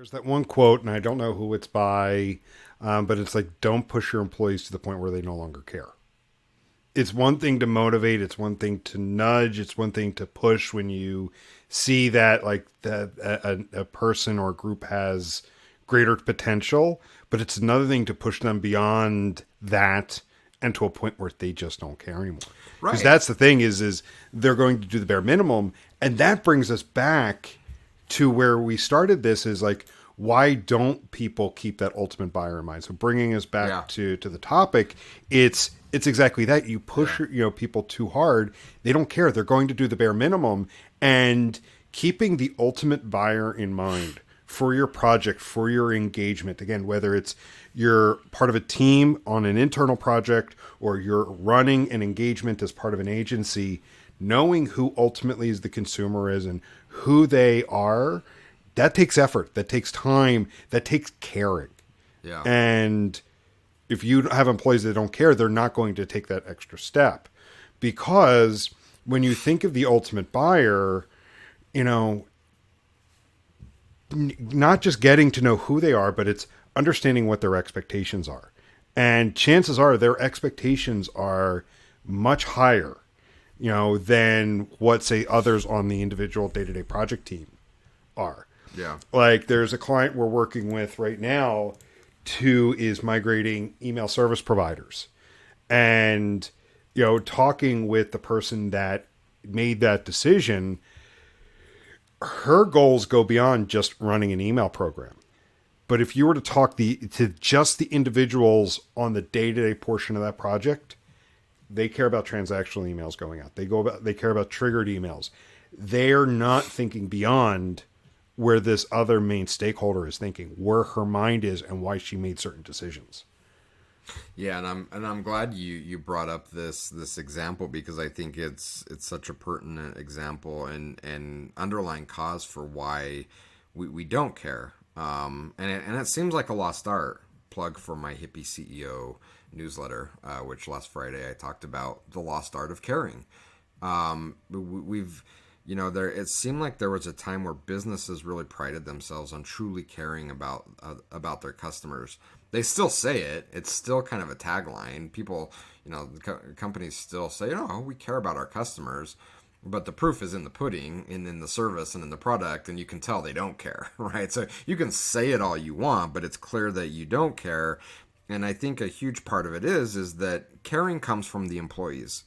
There's that one quote, and I don't know who it's by, but it's like, don't push your employees to the point where they no longer care. It's one thing to motivate, it's one thing to nudge, it's one thing to push when you see that like that a person or a group has greater potential, but it's another thing to push them beyond that and to a point where they just don't care anymore. Because Right. that's the thing is they're going to do the bare minimum, and that brings us back to where we started. This is like, why don't people keep that ultimate buyer in mind? So bringing us back Yeah. to the topic, it's exactly that. You push people too hard, they don't care. They're going to do the bare minimum, and keeping the ultimate buyer in mind for your project, for your engagement. Again, whether it's you're part of a team on an internal project or you're running an engagement as part of an agency, knowing who ultimately is the consumer is and who they are, that takes effort, that takes time, that takes caring. Yeah. And if you have employees that don't care, they're not going to take that extra step. Because when you think of the ultimate buyer, not just getting to know who they are, but it's understanding what their expectations are. And chances are their expectations are much higher, than what, say, others on the individual day-to-day project team are. Yeah. Like, there's a client we're working with right now who is migrating email service providers. And, talking with the person that made that decision, her goals go beyond just running an email program. But if you were to talk to just the individuals on the day-to-day portion of that project, they care about transactional emails going out. They care about triggered emails. They're not thinking beyond where this other main stakeholder is thinking, where her mind is, and why she made certain decisions. Yeah, and I'm glad you brought up this example, because I think it's such a pertinent example and underlying cause for why we don't care. And it seems like a lost art. Plug for my hippie CEO newsletter, which last Friday I talked about the lost art of caring. We've it seemed like there was a time where businesses really prided themselves on truly caring about their customers. They still say it. It's still kind of a tagline. People, companies still say, we care about our customers. But the proof is in the pudding and in the service and in the product, and you can tell they don't care, right? So you can say it all you want, but it's clear that you don't care. And I think a huge part of it is that caring comes from the employees.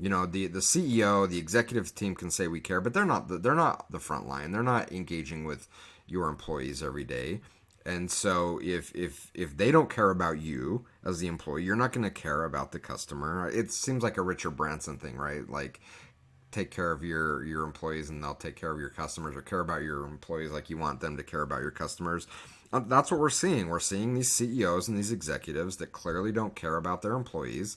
The CEO, the executive team can say we care, but they're not the front line. They're not engaging with your employees every day. And so if they don't care about you as the employee, you're not going to care about the customer. It seems like a Richard Branson thing, right? Like, take care of your employees and they'll take care of your customers, or care about your employees like you want them to care about your customers. That's what we're seeing. We're seeing these CEOs and these executives that clearly don't care about their employees.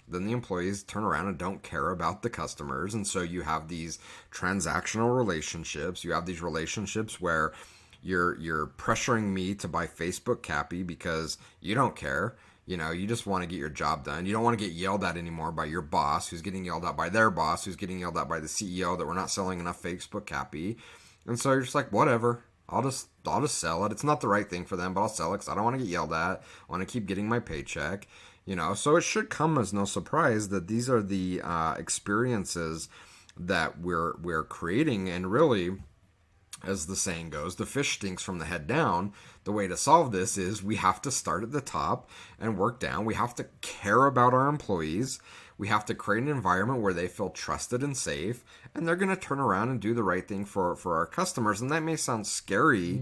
Then the employees turn around and don't care about the customers. And so you have these transactional relationships. You have these relationships where you're pressuring me to buy Facebook Cappy because you don't care. You just want to get your job done. You don't want to get yelled at anymore by your boss, who's getting yelled at by their boss, who's getting yelled at by the CEO that we're not selling enough Facebook Cappy. And so you're just like, whatever. I'll just sell it. It's not the right thing for them, but I'll sell it because I don't want to get yelled at. I want to keep getting my paycheck. So it should come as no surprise that these are the experiences that we're creating. And really, as the saying goes, the fish stinks from the head down. The way to solve this is we have to start at the top and work down. We have to care about our employees. We have to create an environment where they feel trusted and safe, and they're going to turn around and do the right thing for our customers. And that may sound scary.